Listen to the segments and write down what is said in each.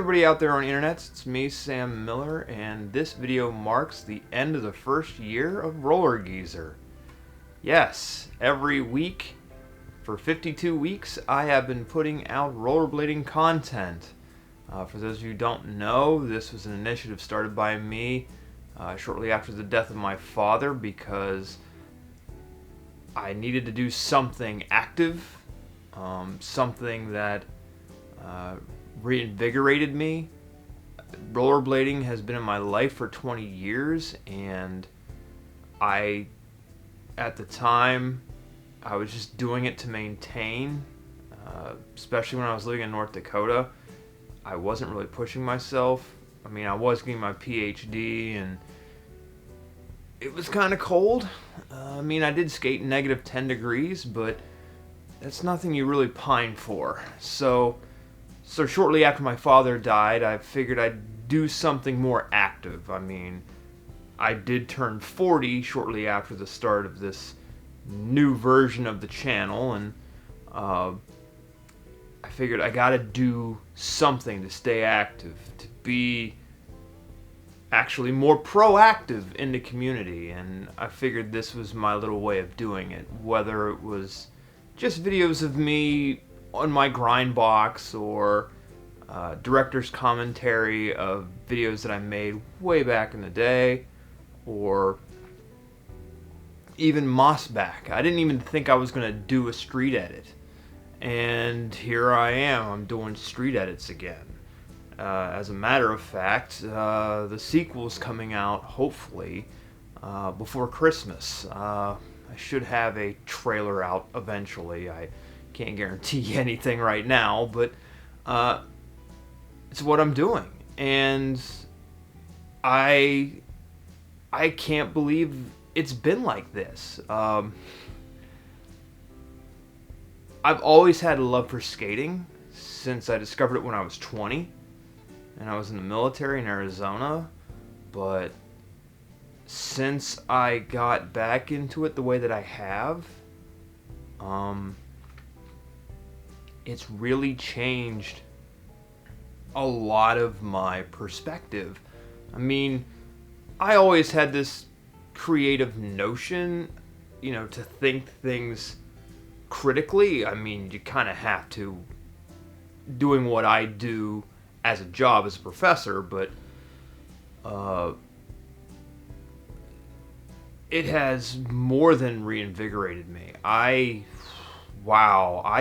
everybody out there on the internet, it's me, Sam Miller, and this video marks the end of the first year of Roller Geezer. Yes, every week for 52 weeks I have been putting out rollerblading content. For those of you who don't know, this was an initiative started by me shortly after the death of my father because I needed to do something active, something that reinvigorated me. Rollerblading has been in my life for 20 years, and at the time, I was just doing it to maintain, especially when I was living in North Dakota. I wasn't really pushing myself. I mean, I was getting my PhD, and it was kind of cold. I mean, I did skate negative 10 degrees, but that's nothing you really pine for. So shortly after my father died, I figured I'd do something more active. I mean, I did turn 40 shortly after the start of this new version of the channel, and I figured I gotta do something to stay active, to be actually more proactive in the community, and I figured this was my little way of doing it, whether it was just videos of me on my grind box or director's commentary of videos that I made way back in the day, or even Mossback. I didn't even think I was going to do a street edit, and here I am. I'm doing street edits again. As a matter of fact, the sequel's coming out, hopefully, before Christmas. I should have a trailer out eventually. I can't guarantee anything right now, but it's what I'm doing. And I can't believe it's been like this. I've always had a love for skating since I discovered it when I was 20. And I was in the military in Arizona, but since I got back into it the way that I have, it's really changed a lot of my perspective. I mean, I always had this creative notion, to think things critically. I mean, you kind of have to, doing what I do as a job as a professor, but it has more than reinvigorated me. I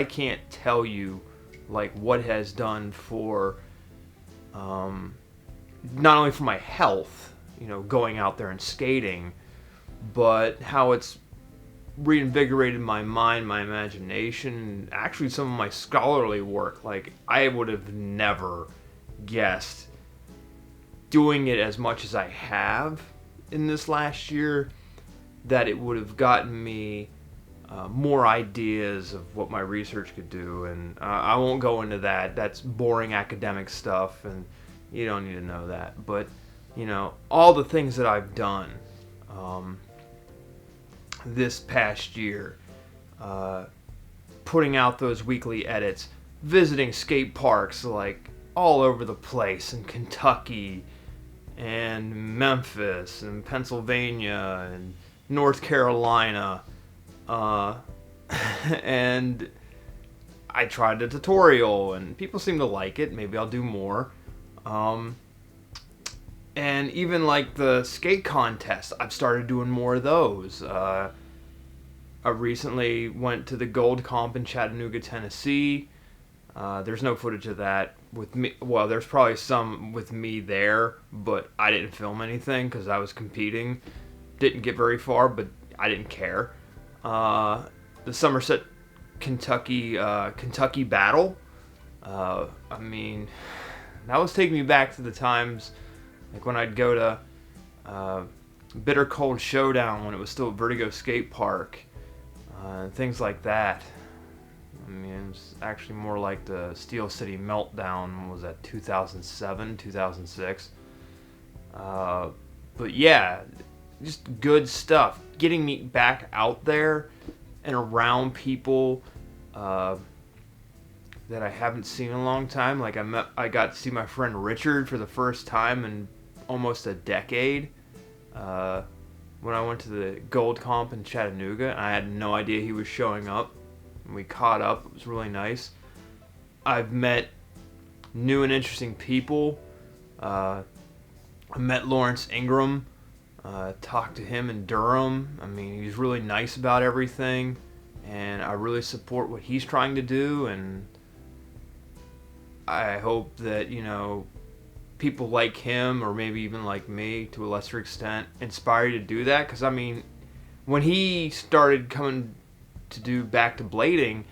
can't tell you what it has done for not only for my health, going out there and skating, but how it's reinvigorated my mind, my imagination, and actually some of my scholarly work. I would have never guessed, doing it as much as I have in this last year, that it would have gotten me more ideas of what my research could do. And I won't go into that. That's boring academic stuff, and you don't need to know that. But all the things that I've done this past year, putting out those weekly edits, visiting skate parks all over the place in Kentucky and Memphis and Pennsylvania and North Carolina, and I tried a tutorial and people seem to like it. Maybe I'll do more. And even the skate contest, I've started doing more of those. I recently went to the Gold Comp in Chattanooga, Tennessee. There's no footage of that with me. Well, there's probably some with me there, but I didn't film anything because I was competing. Didn't get very far, but I didn't care. The Somerset, Kentucky battle. I mean, that was taking me back to the times when I'd go to Bitter Cold Showdown when it was still at Vertigo Skate Park, and things like that. I mean, it's actually more like the Steel City Meltdown. Was that 2007, 2006? But yeah, just good stuff. Getting me back out there and around people, that I haven't seen in a long time. Like I got to see my friend Richard for the first time in almost a decade. When I went to the Gold Comp in Chattanooga, I had no idea he was showing up. We caught up. It was really nice. I've met new and interesting people. I met Lawrence Ingram. Talked to him in Durham. I mean, he's really nice about everything, and I really support what he's trying to do, and I hope that, people like him, or maybe even like me to a lesser extent, inspire you to do that. Because, I mean, when he started coming to do back to blading,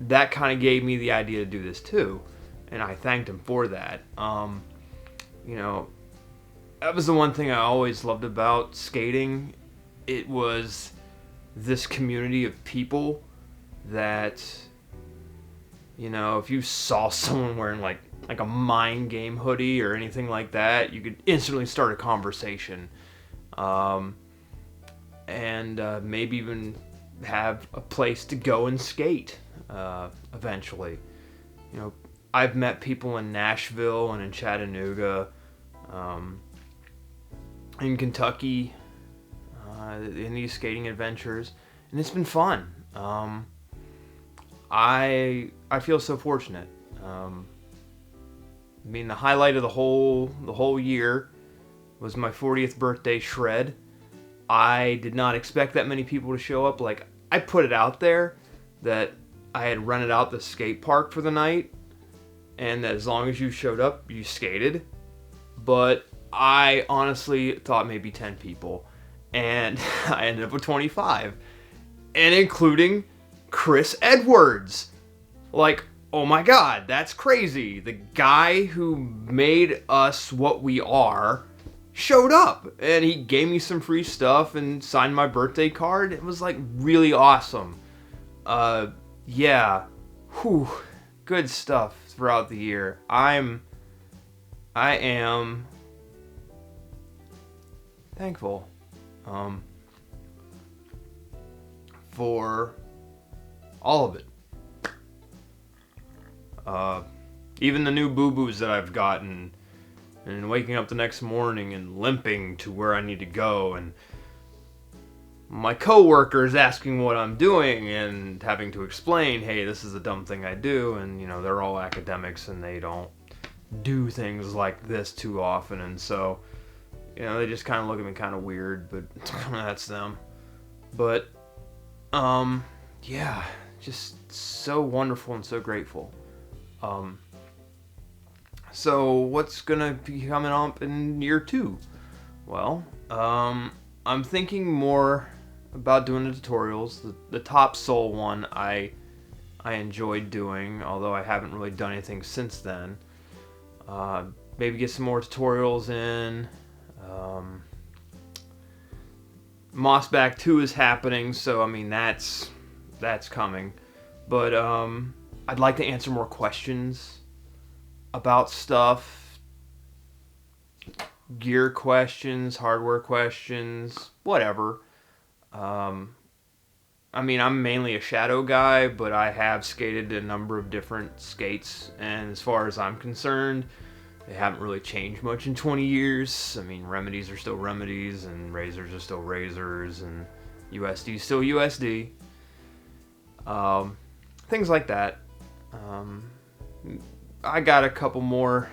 that kind of gave me the idea to do this too, and I thanked him for that. That was the one thing I always loved about skating. It was this community of people that, if you saw someone wearing like a Mind Game hoodie or anything like that, you could instantly start a conversation, and maybe even have a place to go and skate eventually. I've met people in Nashville and in Chattanooga, in Kentucky, in these skating adventures, and it's been fun. I feel so fortunate. The highlight of the whole year was my 40th birthday shred. I did not expect that many people to show up. Like, I put it out there that I had rented out the skate park for the night, and that as long as you showed up, you skated. But I honestly thought maybe 10 people, and I ended up with 25, and including Chris Edwards. Like, oh my god, that's crazy. The guy who made us what we are showed up, and he gave me some free stuff and signed my birthday card. It was like really awesome. Yeah, good stuff throughout the year. I am thankful for all of it. Even the new boo-boos that I've gotten, and waking up the next morning and limping to where I need to go, and my coworkers asking what I'm doing and having to explain, hey, this is a dumb thing I do, and they're all academics and they don't do things like this too often, and so they just kind of look at me kind of weird, but that's them. But yeah, just so wonderful and so grateful. So what's gonna be coming up in year 2? Well, I'm thinking more about doing the tutorials. The Top Soul one I enjoyed doing, although I haven't really done anything since then. Maybe get some more tutorials in. Mossback 2 is happening, so I mean that's coming. But I'd like to answer more questions about stuff. Gear questions, hardware questions, whatever. I'm mainly a Shadow guy, but I have skated a number of different skates, and as far as I'm concerned, they haven't really changed much in 20 years. Remedies are still remedies, and razors are still razors, and USD is still USD. Things like that. I got a couple more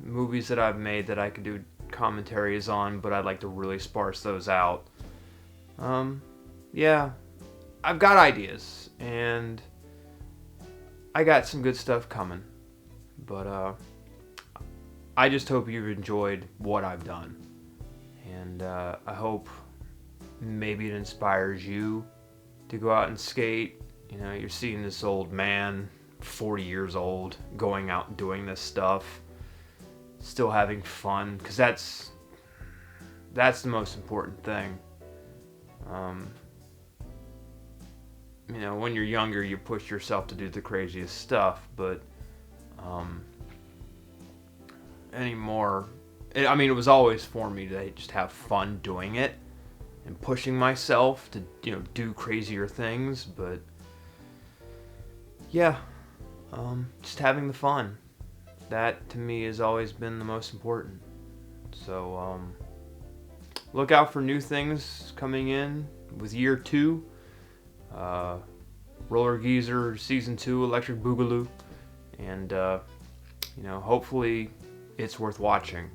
movies that I've made that I could do commentaries on, but I'd like to really sparse those out. Yeah, I've got ideas, and I got some good stuff coming, but I just hope you've enjoyed what I've done, and I hope maybe it inspires you to go out and skate. You're seeing this old man, 40 years old, going out and doing this stuff, still having fun, because that's the most important thing. When you're younger, you push yourself to do the craziest stuff, but anymore, it was always for me to just have fun doing it and pushing myself to do crazier things. But yeah, just having the fun. That to me has always been the most important. So look out for new things coming in with year 2. Roller Geezer Season 2, Electric Boogaloo. And, hopefully it's worth watching.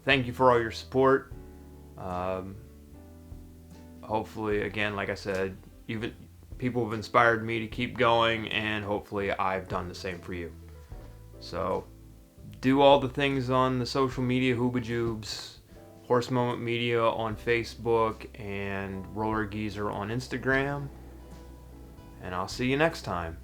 Thank you for all your support. Hopefully, again, like I said, even people have inspired me to keep going, and hopefully I've done the same for you. So, do all the things on the social media, Hoobajubes, Horse Moment Media on Facebook, and Roller Geezer on Instagram. And I'll see you next time.